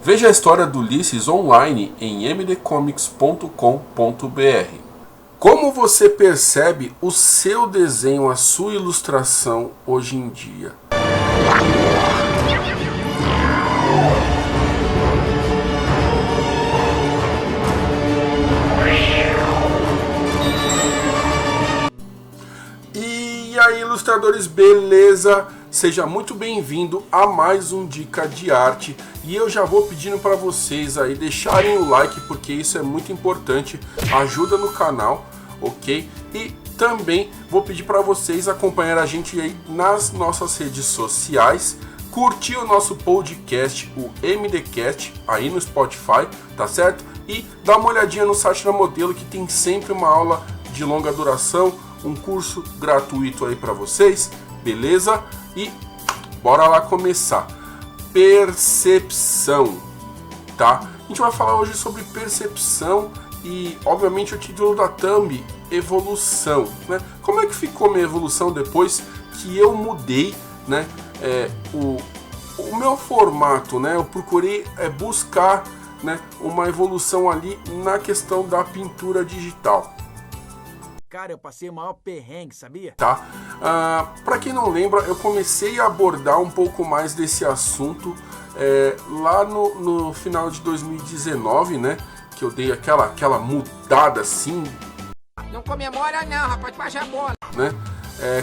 Veja a história do Ulisses online em mdcomics.com.br. Como você percebe o seu desenho, a sua ilustração hoje em dia? E aí, ilustradores, beleza? Seja muito bem-vindo a mais um Dica de Arte. E eu já vou pedindo para vocês aí deixarem o like, porque isso é muito importante, ajuda no canal, ok? E também vou pedir para vocês acompanhar a gente aí nas nossas redes sociais, curtir o nosso podcast, o MDcast, aí no Spotify, tá certo? E dar uma olhadinha no site da Modelo, que tem sempre uma aula de longa duração, um curso gratuito aí para vocês, beleza? E bora lá começar. Percepção, tá? A gente vai falar hoje sobre percepção e, obviamente, o título da thumb, evolução, né? Como é que ficou minha evolução depois que eu mudei, né? O meu formato, né? Eu procurei buscar, né, uma evolução ali na questão da pintura digital. Cara, eu passei o maior perrengue, sabia? Tá? Para quem não lembra, eu comecei a abordar um pouco mais desse assunto lá no final de 2019, né? Que eu dei aquela mudada assim. Não comemora não, rapaz, baixa a bola. Né?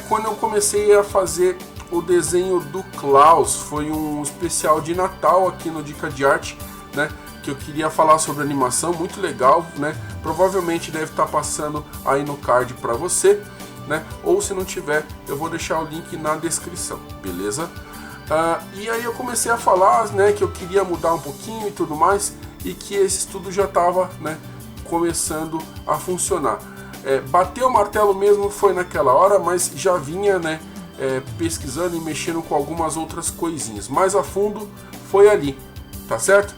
Quando eu comecei a fazer o desenho do Klaus, foi um especial de Natal aqui no Dica de Arte, né? Que eu queria falar sobre animação, muito legal, né? Provavelmente deve estar passando aí no card para você, né? Ou se não tiver, eu vou deixar o link na descrição, beleza? E aí eu comecei a falar, né, que eu queria mudar um pouquinho e tudo mais, e que esse estudo já estava, né, começando a funcionar. Bater o martelo mesmo foi naquela hora, mas já vinha, né, pesquisando e mexendo com algumas outras coisinhas. Mais a fundo foi ali, tá certo?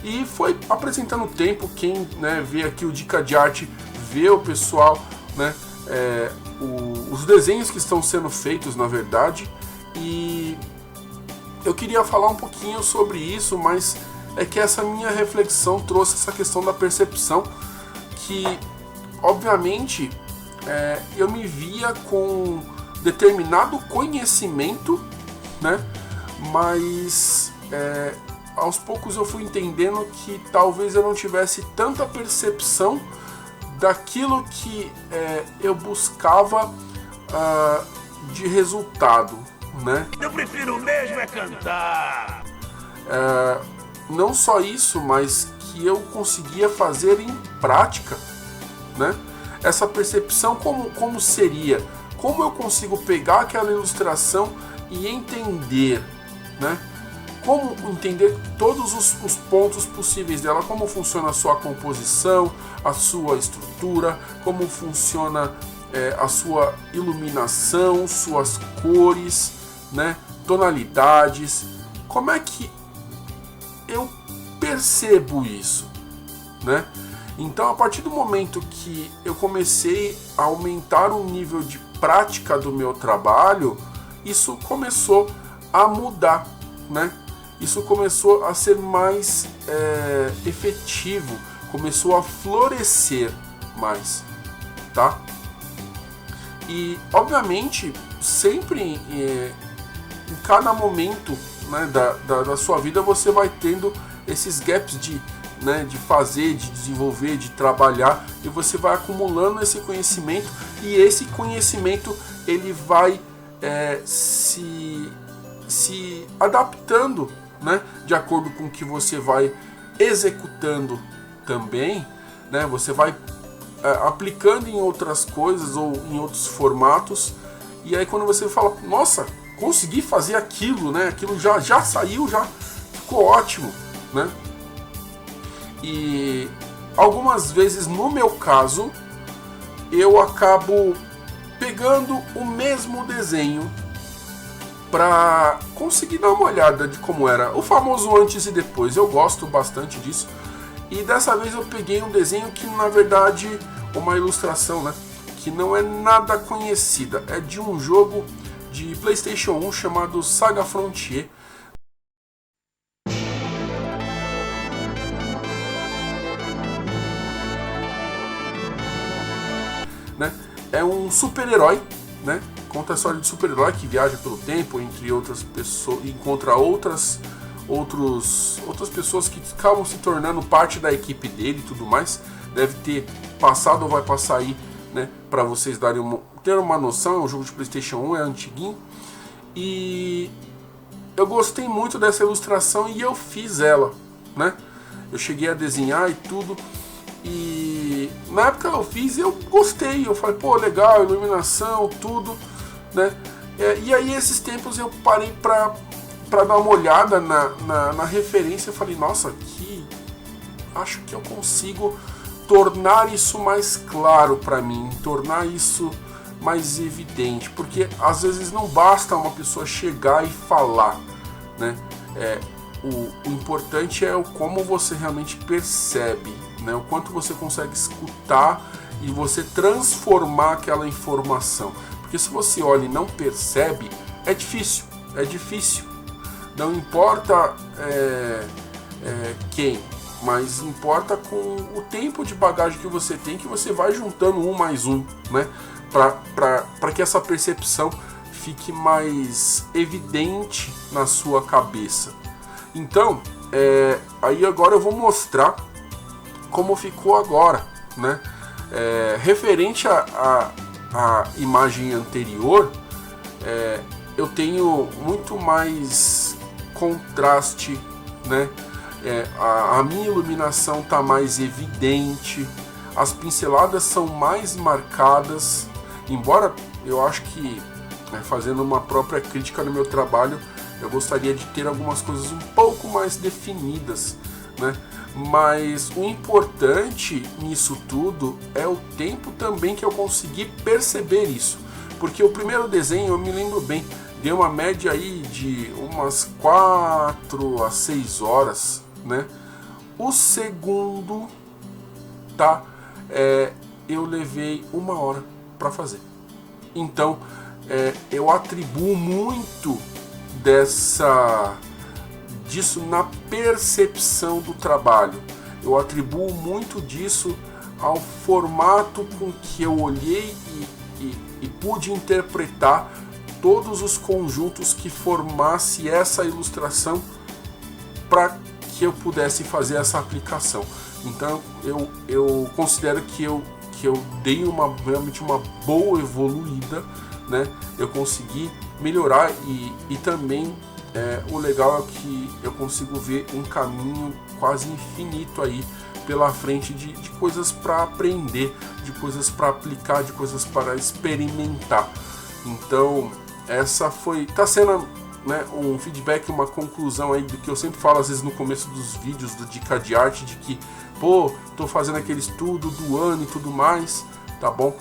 E foi apresentando o tempo. Quem, né, vê aqui o Dica de Arte, vê o pessoal, né, os desenhos que estão sendo feitos, na verdade. E eu queria falar um pouquinho sobre isso, mas é que essa minha reflexão trouxe essa questão da percepção, que obviamente eu me via com determinado conhecimento, né, mas aos poucos eu fui entendendo que talvez eu não tivesse tanta percepção daquilo que eu buscava de resultado, né? Eu prefiro mesmo cantar. Não só isso, mas que eu conseguia fazer em prática, né? Essa percepção como seria, como eu consigo pegar aquela ilustração e entender, né? Como entender todos os pontos possíveis dela, como funciona a sua composição, a sua estrutura, como funciona a sua iluminação, suas cores, né, tonalidades. Como é que eu percebo isso, né? Então, a partir do momento que eu comecei a aumentar o nível de prática do meu trabalho, isso começou a mudar, né? Isso começou a ser mais efetivo, começou a florescer mais, tá? E, obviamente, sempre em cada momento, né, da sua vida, você vai tendo esses gaps de fazer, de desenvolver, de trabalhar, e você vai acumulando esse conhecimento, e esse conhecimento ele vai se adaptando, né, de acordo com o que você vai executando também, né, você vai aplicando em outras coisas ou em outros formatos, e aí quando você fala, nossa, consegui fazer aquilo, né, aquilo já saiu, já ficou ótimo, né? E algumas vezes, no meu caso, eu acabo pegando o mesmo desenho para conseguir dar uma olhada de como era o famoso antes e depois. Eu gosto bastante disso. E dessa vez eu peguei um desenho que, na verdade, uma ilustração, né, que não é nada conhecida. É de um jogo de PlayStation 1 chamado Saga Frontier. né? É um super-herói, né? Conta a história de super-herói que viaja pelo tempo, entre outras pessoas, encontra outras pessoas que acabam se tornando parte da equipe dele e tudo mais. Deve ter passado ou vai passar aí, né? Para vocês ter uma noção. É um jogo de PlayStation 1, é antiguinho. E eu gostei muito dessa ilustração e eu fiz ela, né? Eu cheguei a desenhar e tudo. E na época eu fiz, eu gostei. Eu falei, pô, legal, iluminação, tudo, né? E aí esses tempos eu parei pra dar uma olhada na referência. Eu falei, nossa, acho que eu consigo tornar isso mais claro pra mim, tornar isso mais evidente, porque às vezes não basta uma pessoa chegar e falar, né? O importante é o como você realmente percebe, né? O quanto você consegue escutar e você transformar aquela informação. Porque se você olha e não percebe, é difícil. Não importa quem, mas importa com o tempo de bagagem que você tem, que você vai juntando um mais um, né? Para que essa percepção fique mais evidente na sua cabeça. Então, aí agora eu vou mostrar como ficou agora, né? Referente à imagem anterior, eu tenho muito mais contraste, né? A minha iluminação está mais evidente, as pinceladas são mais marcadas, embora eu acho que, fazendo uma própria crítica no meu trabalho, eu gostaria de ter algumas coisas um pouco mais definidas, né? Mas o importante nisso tudo é o tempo também que eu consegui perceber isso, porque o primeiro desenho, eu me lembro bem, deu uma média aí de umas 4 a 6 horas, né? O segundo, tá? Eu levei 1 hora para fazer. Então, eu atribuo muito disso na percepção do trabalho. Eu atribuo muito disso ao formato com que eu olhei e pude interpretar todos os conjuntos que formasse essa ilustração para que eu pudesse fazer essa aplicação. Então eu considero que eu dei realmente uma boa evoluída, né? Eu consegui melhorar e também o legal é que eu consigo ver um caminho quase infinito aí pela frente de coisas para aprender, de coisas para aplicar, de coisas para experimentar. Então essa tá sendo, né, um feedback, uma conclusão aí do que eu sempre falo às vezes no começo dos vídeos do Dica de Arte, de que, pô, tô fazendo aquele estudo do ano e tudo mais, tá bom?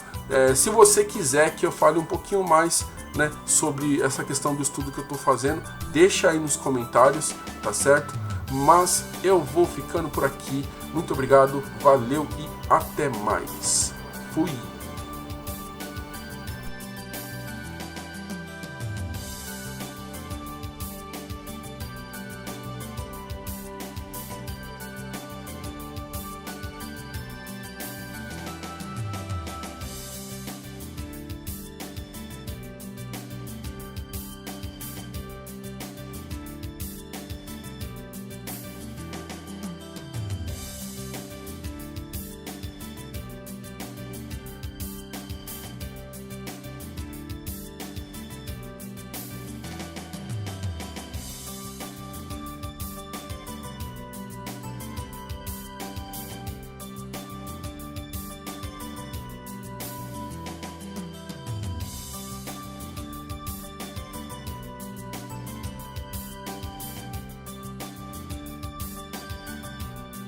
Se você quiser que eu fale um pouquinho mais, né, sobre essa questão do estudo que eu tô fazendo, deixa aí nos comentários, tá certo? Mas eu vou ficando por aqui. Muito obrigado, valeu e até mais. Fui!